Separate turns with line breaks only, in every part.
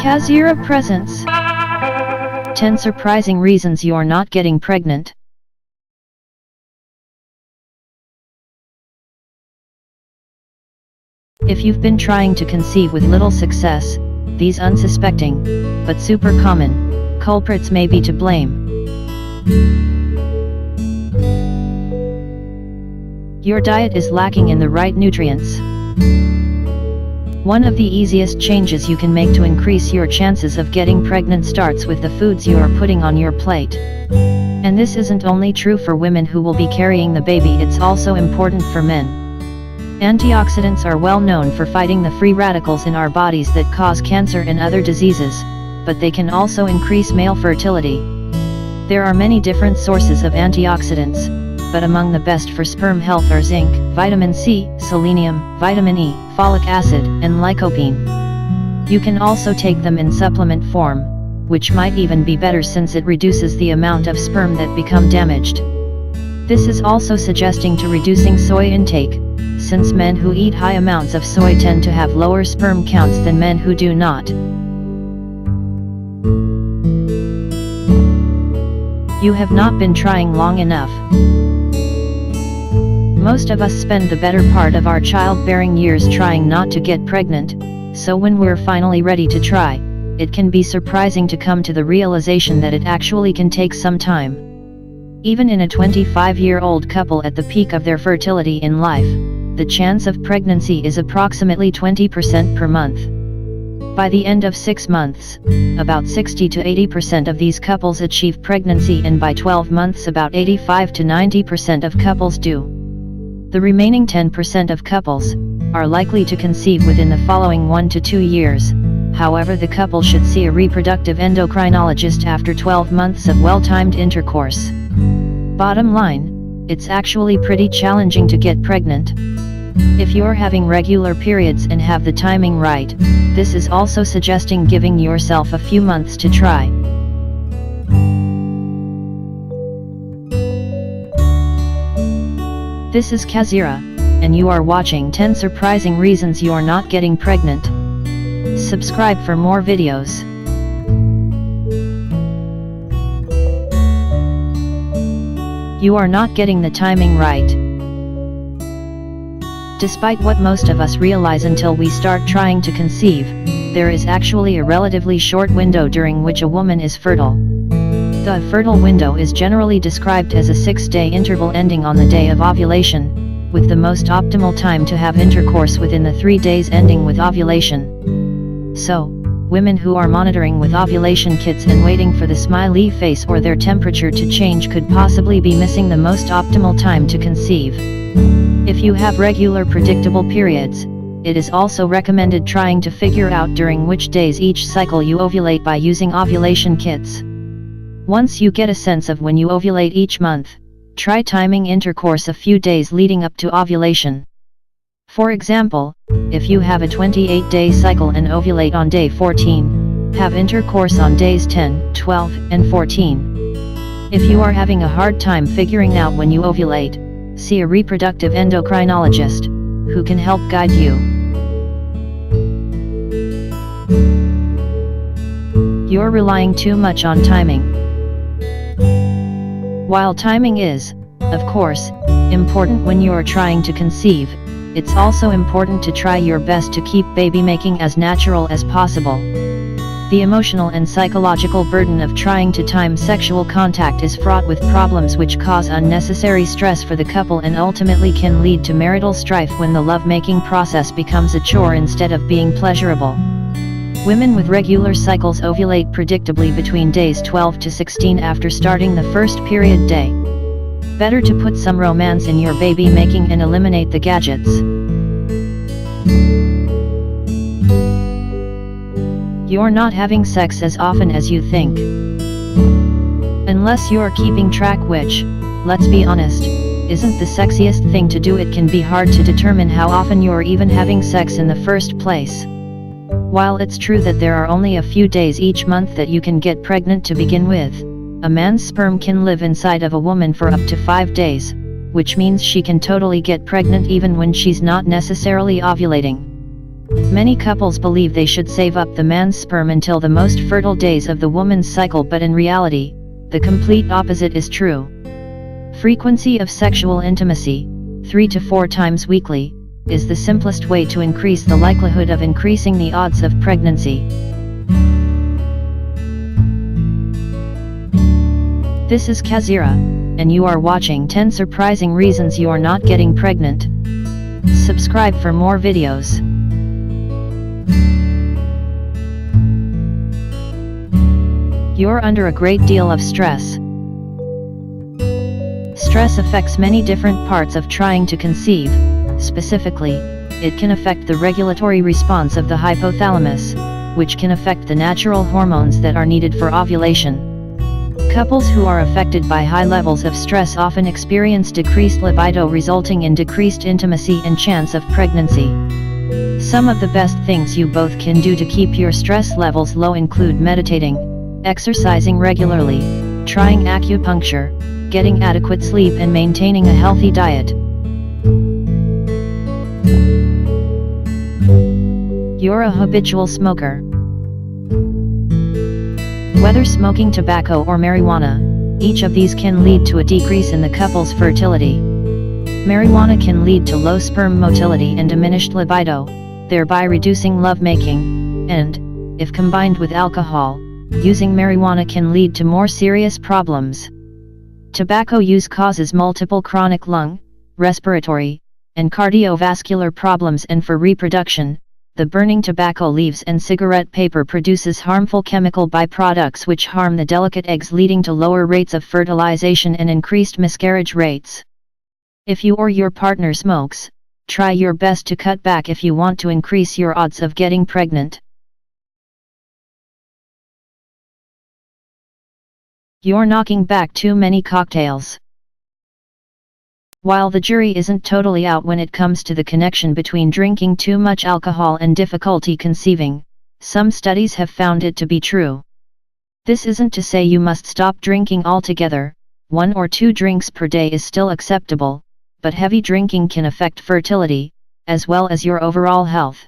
KaziRa presents 10 surprising reasons you're not getting pregnant. If you've been trying to conceive with little success, these unsuspecting, but super common, culprits may be to blame. Your diet is lacking in the right nutrients. One of the easiest changes you can make to increase your chances of getting pregnant starts with the foods you are putting on your plate. And this isn't only true for women who will be carrying the baby, it's also important for men. Antioxidants are well known for fighting the free radicals in our bodies that cause cancer and other diseases, but they can also increase male fertility. There are many different sources of antioxidants, but among the best for sperm health are zinc, vitamin C, selenium, vitamin E, folic acid, and lycopene. You can also take them in supplement form, which might even be better since it reduces the amount of sperm that become damaged. This is also suggesting to reducing soy intake, since men who eat high amounts of soy tend to have lower sperm counts than men who do not. You have not been trying long enough. Most of us spend the better part of our childbearing years trying not to get pregnant, so when we're finally ready to try, it can be surprising to come to the realization that it actually can take some time. Even in a 25-year-old couple at the peak of their fertility in life, the chance of pregnancy is approximately 20% per month. By the end of 6 months, about 60 to 80% of these couples achieve pregnancy, and by 12 months about 85 to 90% of couples do. The remaining 10% of couples are likely to conceive within the following 1 to 2 years. However, the couple should see a reproductive endocrinologist after 12 months of well-timed intercourse. Bottom line, it's actually pretty challenging to get pregnant. If you're having regular periods and have the timing right, this is also suggesting giving yourself a few months to try. This is KaziRa, and you are watching 10 surprising reasons you're not getting pregnant. Subscribe for more videos. You are not getting the timing right. Despite what most of us realize until we start trying to conceive, there is actually a relatively short window during which a woman is fertile. The fertile window is generally described as a 6-day interval ending on the day of ovulation, with the most optimal time to have intercourse within the 3 days ending with ovulation. So, women who are monitoring with ovulation kits and waiting for the smiley face or their temperature to change could possibly be missing the most optimal time to conceive. If you have regular predictable periods, it is also recommended trying to figure out during which days each cycle you ovulate by using ovulation kits. Once you get a sense of when you ovulate each month, try timing intercourse a few days leading up to ovulation. For example, if you have a 28-day cycle and ovulate on day 14, have intercourse on days 10, 12, and 14. If you are having a hard time figuring out when you ovulate, see a reproductive endocrinologist, who can help guide you. You're relying too much on timing. While timing is, of course, important when you're trying to conceive, it's also important to try your best to keep baby making as natural as possible. The emotional and psychological burden of trying to time sexual contact is fraught with problems which cause unnecessary stress for the couple and ultimately can lead to marital strife when the love-making process becomes a chore instead of being pleasurable. Women with regular cycles ovulate predictably between days 12 to 16 after starting the first period day. Better to put some romance in your baby making and eliminate the gadgets. You're not having sex as often as you think. Unless you're keeping track, which, let's be honest, isn't the sexiest thing to do, it can be hard to determine how often you're even having sex in the first place. While it's true that there are only a few days each month that you can get pregnant to begin with, a man's sperm can live inside of a woman for up to 5 days, which means she can totally get pregnant even when she's not necessarily ovulating. Many couples believe they should save up the man's sperm until the most fertile days of the woman's cycle, but in reality, the complete opposite is true. Frequency of sexual intimacy, 3 to 4 times weekly, is the simplest way to increase the likelihood of increasing the odds of pregnancy. This is KaziRa, and you are watching 10 surprising reasons you are not getting pregnant. Subscribe for more videos. You're under a great deal of stress. Stress affects many different parts of trying to conceive. Specifically, it can affect the regulatory response of the hypothalamus, which can affect the natural hormones that are needed for ovulation. Couples who are affected by high levels of stress often experience decreased libido, resulting in decreased intimacy and chance of pregnancy. Some of the best things you both can do to keep your stress levels low include meditating, exercising regularly, trying acupuncture, getting adequate sleep, and maintaining a healthy diet. You're a habitual smoker. Whether smoking tobacco or marijuana, each of these can lead to a decrease in the couple's fertility. Marijuana can lead to low sperm motility and diminished libido, thereby reducing lovemaking, and, if combined with alcohol, using marijuana can lead to more serious problems. Tobacco use causes multiple chronic lung, respiratory, and cardiovascular problems, and for reproduction, the burning tobacco leaves and cigarette paper produces harmful chemical byproducts which harm the delicate eggs, leading to lower rates of fertilization and increased miscarriage rates. If you or your partner smokes, try your best to cut back if you want to increase your odds of getting pregnant. You're knocking back too many cocktails. While the jury isn't totally out when it comes to the connection between drinking too much alcohol and difficulty conceiving, some studies have found it to be true. This isn't to say you must stop drinking altogether. 1 or 2 drinks per day is still acceptable, but heavy drinking can affect fertility, as well as your overall health.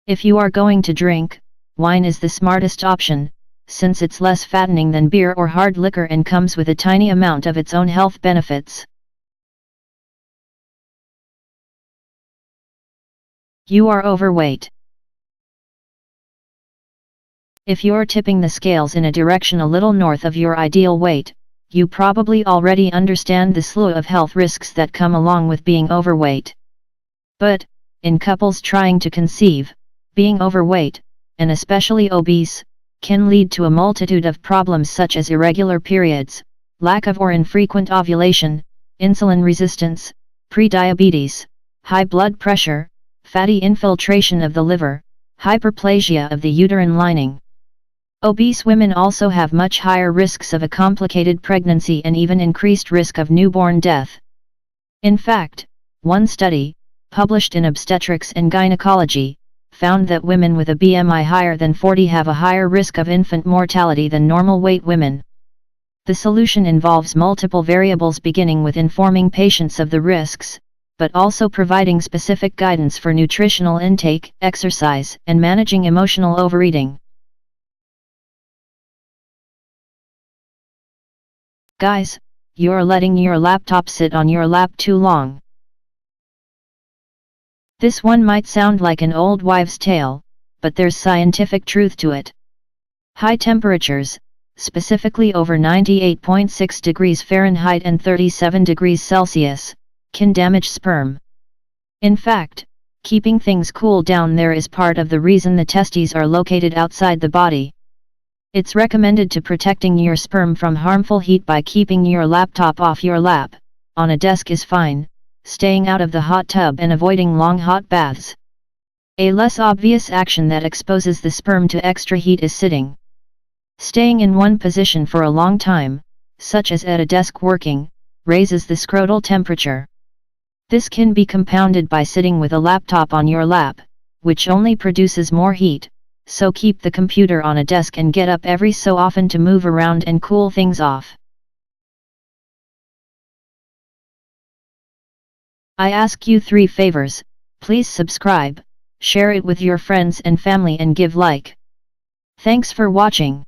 If you are going to drink, wine is the smartest option, since it's less fattening than beer or hard liquor and comes with a tiny amount of its own health benefits. You are overweight. If you're tipping the scales in a direction a little north of your ideal weight, you probably already understand the slew of health risks that come along with being overweight. But, in couples trying to conceive, being overweight, and especially obese, can lead to a multitude of problems such as irregular periods, lack of or infrequent ovulation, insulin resistance, prediabetes, high blood pressure, fatty infiltration of the liver, hyperplasia of the uterine lining. Obese women also have much higher risks of a complicated pregnancy and even increased risk of newborn death. In fact, one study, published in Obstetrics and Gynecology, found that women with a BMI higher than 40 have a higher risk of infant mortality than normal weight women. The solution involves multiple variables, beginning with informing patients of the risks, but also providing specific guidance for nutritional intake, exercise, and managing emotional overeating. Guys, you're letting your laptop sit on your lap too long. This one might sound like an old wives' tale, but there's scientific truth to it. High temperatures, specifically over 98.6 degrees Fahrenheit and 37 degrees Celsius, can damage sperm. In fact, keeping things cool down there is part of the reason the testes are located outside the body. It's recommended to protecting your sperm from harmful heat by keeping your laptop off your lap. On a desk is fine, staying out of the hot tub and avoiding long hot baths. A less obvious action that exposes the sperm to extra heat is sitting. Staying in one position for a long time, such as at a desk working, raises the scrotal temperature. This can be compounded by sitting with a laptop on your lap, which only produces more heat, so keep the computer on a desk and get up every so often to move around and cool things off. I ask you 3 favors: please subscribe, Share it with your friends and family and give like. Thanks for watching.